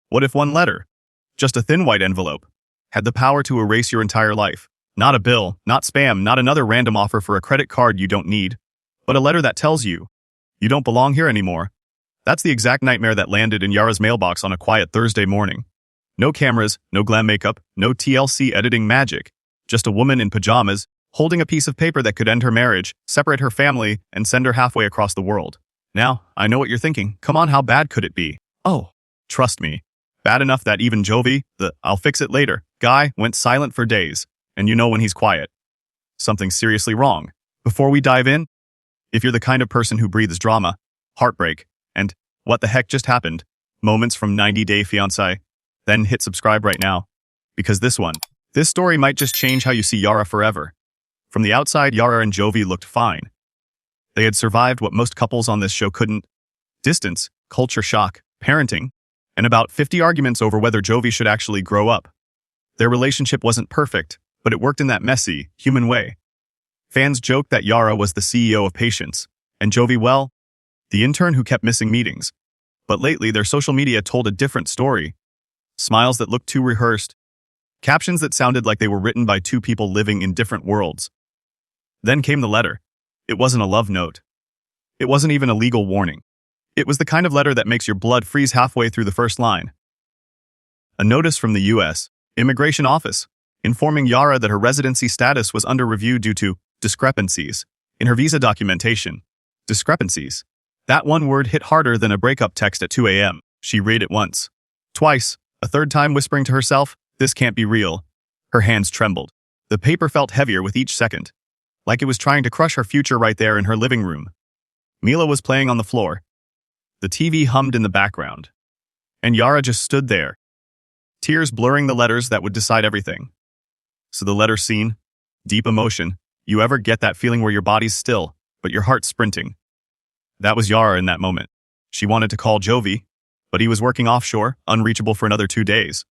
What if one letter, just a thin white envelope, had the power to erase your entire life? Not a bill, not spam, not another random offer for a credit card you don't need, but a letter that tells you, you don't belong here anymore. That's the exact nightmare that landed in Yara's mailbox on a quiet Thursday morning. No cameras, no glam makeup, no TLC editing magic. Just a woman in pajamas, holding a piece of paper that could end her marriage, separate her family, and send her halfway across the world. Now, I know what you're thinking. Come on, how bad could it be? Oh, trust me. Bad enough that even Jovi, the "I'll fix it later" guy, went silent for days. And you know when he's quiet, something's seriously wrong. Before we dive in, if you're the kind of person who breathes drama, heartbreak, and what the heck just happened moments from 90 Day Fiancé, then hit subscribe right now. Because this story might just change how you see Yara forever. From the outside, Yara and Jovi looked fine. They had survived what most couples on this show couldn't: distance, culture shock, parenting, and about 50 arguments over whether Jovi should actually grow up. Their relationship wasn't perfect, but it worked in that messy, human way. Fans joked that Yara was the CEO of patience, and Jovi, well, the intern who kept missing meetings. But lately, their social media told a different story. Smiles that looked too rehearsed. Captions that sounded like they were written by two people living in different worlds. Then came the letter. It wasn't a love note. It wasn't even a legal warning. It was the kind of letter that makes your blood freeze halfway through the first line. A notice from the U.S. Immigration Office, informing Yara that her residency status was under review due to discrepancies in her visa documentation. Discrepancies. That one word hit harder than a breakup text at 2 a.m. She read it once, twice, a third time whispering to herself, "This can't be real." Her hands trembled. The paper felt heavier with each second, like it was trying to crush her future right there in her living room. Mila was playing on the floor. The TV hummed in the background. And Yara just stood there, tears blurring the letters that would decide everything. So the letter scene, deep emotion. You ever get that feeling where your body's still, but your heart's sprinting? That was Yara in that moment. She wanted to call Jovi, but he was working offshore, unreachable for another 2 days.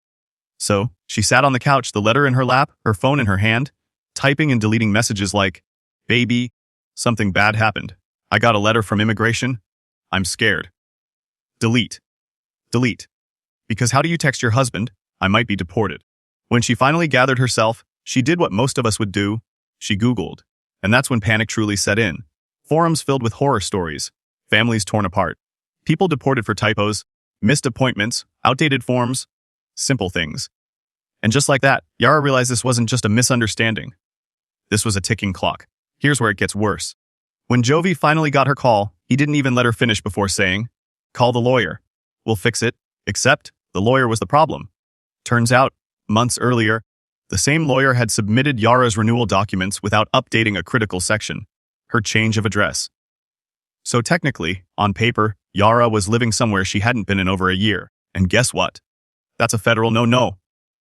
So, she sat on the couch, the letter in her lap, her phone in her hand, typing and deleting messages like, "Baby, something bad happened. I got a letter from immigration. I'm scared. Delete. Delete. Because how do you text your husband, 'I might be deported'?" When she finally gathered herself, she did what most of us would do. She Googled. And that's when panic truly set in. Forums filled with horror stories, families torn apart, people deported for typos, missed appointments, outdated forms, simple things. And just like that, Yara realized this wasn't just a misunderstanding. This was a ticking clock. Here's where it gets worse. When Jovi finally got her call, he didn't even let her finish before saying, "Call the lawyer. We'll fix it." Except, the lawyer was the problem. Turns out, months earlier, the same lawyer had submitted Yara's renewal documents without updating a critical section: her change of address. So technically, on paper, Yara was living somewhere she hadn't been in over a year. And guess what? That's a federal no-no.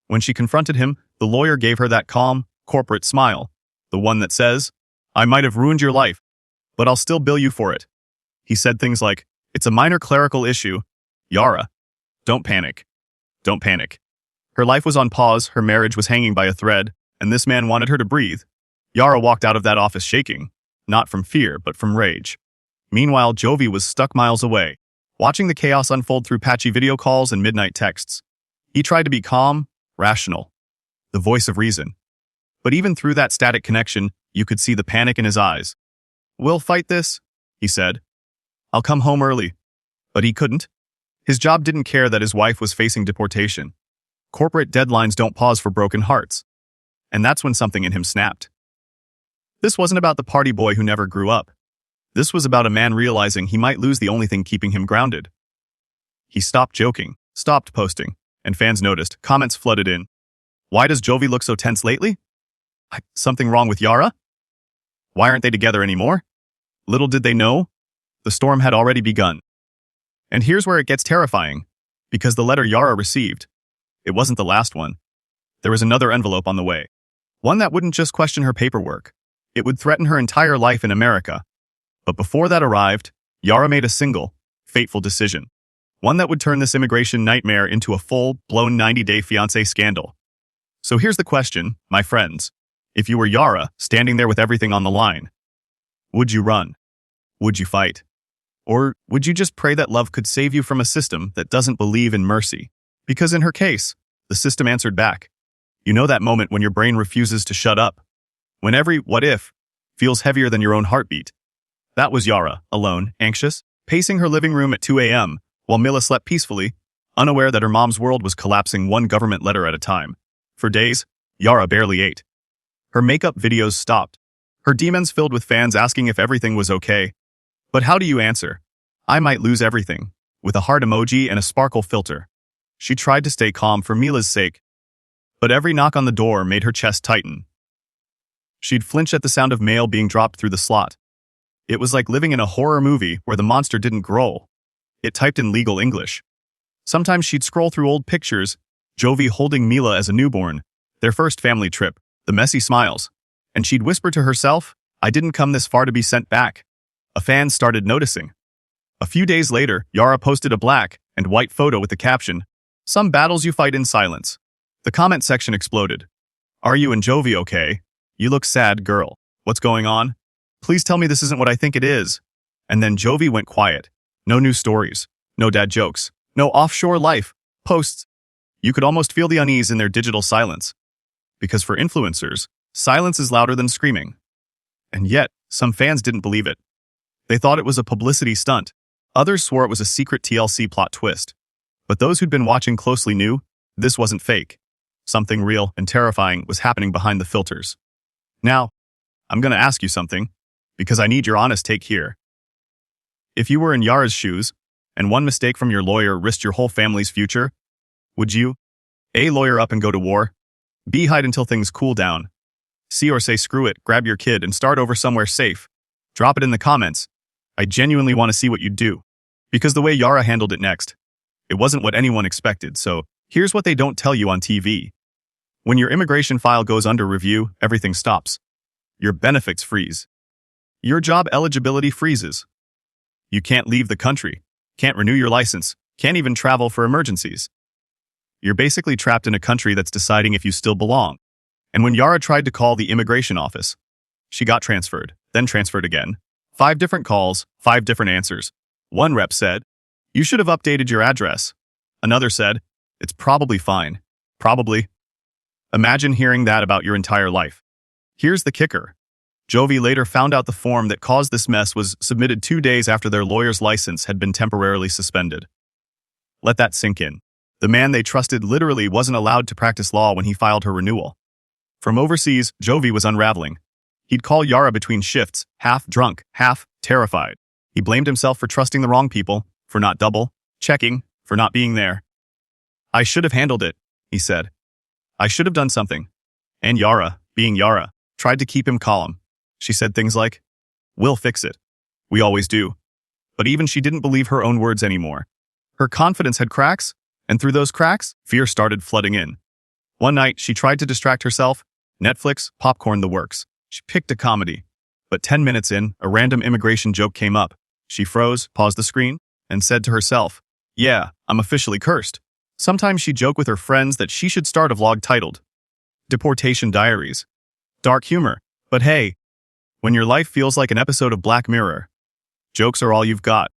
When she confronted him, the lawyer gave her that calm, corporate smile. The one that says, "I might have ruined your life, but I'll still bill you for it." He said things like, "It's a minor clerical issue. Yara, don't panic. Don't panic." Her life was on pause, her marriage was hanging by a thread, and this man wanted her to breathe. Yara walked out of that office shaking, not from fear, but from rage. Meanwhile, Jovi was stuck miles away, watching the chaos unfold through patchy video calls and midnight texts. He tried to be calm, rational, the voice of reason. But even through that static connection, you could see the panic in his eyes. "We'll fight this," he said. "I'll come home early." But he couldn't. His job didn't care that his wife was facing deportation. Corporate deadlines don't pause for broken hearts. And that's when something in him snapped. This wasn't about the party boy who never grew up. This was about a man realizing he might lose the only thing keeping him grounded. He stopped joking, stopped posting, and fans noticed. Comments flooded in. "Why does Jovi look so tense lately? Something wrong with Yara? Why aren't they together anymore?" Little did they know, the storm had already begun. And here's where it gets terrifying, because the letter Yara received, it wasn't the last one. There was another envelope on the way. One that wouldn't just question her paperwork. It would threaten her entire life in America. But before that arrived, Yara made a single, fateful decision. One that would turn this immigration nightmare into a full-blown 90-day fiancé scandal. So here's the question, my friends. If you were Yara, standing there with everything on the line, would you run? Would you fight? Or would you just pray that love could save you from a system that doesn't believe in mercy? Because in her case, the system answered back. You know that moment when your brain refuses to shut up? When every what if feels heavier than your own heartbeat? That was Yara, alone, anxious, pacing her living room at 2 a.m., while Mila slept peacefully, unaware that her mom's world was collapsing one government letter at a time. For days, Yara barely ate. Her makeup videos stopped. Her DMs filled with fans asking if everything was okay. But how do you answer? I might lose everything, with a heart emoji and a sparkle filter. She tried to stay calm for Mila's sake, but every knock on the door made her chest tighten. She'd flinch at the sound of mail being dropped through the slot. It was like living in a horror movie where the monster didn't growl. It typed in legal English. Sometimes she'd scroll through old pictures, Jovi holding Mila as a newborn, their first family trip, the messy smiles. And she'd whisper to herself, I didn't come this far to be sent back. A fan started noticing. A few days later, Yara posted a black and white photo with the caption, Some battles you fight in silence. The comment section exploded. Are you and Jovi okay? You look sad, girl. What's going on? Please tell me this isn't what I think it is. And then Jovi went quiet. No new stories. No dad jokes. No offshore life posts. You could almost feel the unease in their digital silence. Because for influencers, silence is louder than screaming. And yet, some fans didn't believe it. They thought it was a publicity stunt. Others swore it was a secret TLC plot twist. But those who'd been watching closely knew this wasn't fake. Something real and terrifying was happening behind the filters. Now, I'm going to ask you something, because I need your honest take here. If you were in Yara's shoes, and one mistake from your lawyer risked your whole family's future, would you A. Lawyer up and go to war? B. Hide until things cool down? C. Or say screw it, grab your kid and start over somewhere safe? Drop it in the comments. I genuinely want to see what you'd do. Because the way Yara handled it next, it wasn't what anyone expected, so here's what they don't tell you on TV. When your immigration file goes under review, everything stops. Your benefits freeze. Your job eligibility freezes. You can't leave the country, can't renew your license, can't even travel for emergencies. You're basically trapped in a country that's deciding if you still belong. And when Yara tried to call the immigration office, she got transferred, then transferred again. 5 different calls, 5 different answers. One rep said, you should have updated your address. Another said, it's probably fine. Probably. Imagine hearing that about your entire life. Here's the kicker. Jovi later found out the form that caused this mess was submitted 2 days after their lawyer's license had been temporarily suspended. Let that sink in. The man they trusted literally wasn't allowed to practice law when he filed her renewal. From overseas, Jovi was unraveling. He'd call Yara between shifts, half drunk, half terrified. He blamed himself for trusting the wrong people, for not double-checking, for not being there. I should have handled it, he said. I should have done something. And Yara, being Yara, tried to keep him calm. She said things like, we'll fix it. We always do. But even she didn't believe her own words anymore. Her confidence had cracks, and through those cracks, fear started flooding in. One night, she tried to distract herself. Netflix, popcorn, the works. She picked a comedy. But 10 minutes in, a random immigration joke came up. She froze, paused the screen, and said to herself, yeah, I'm officially cursed. Sometimes she'd joke with her friends that she should start a vlog titled Deportation Diaries. Dark humor. But hey, when your life feels like an episode of Black Mirror, jokes are all you've got.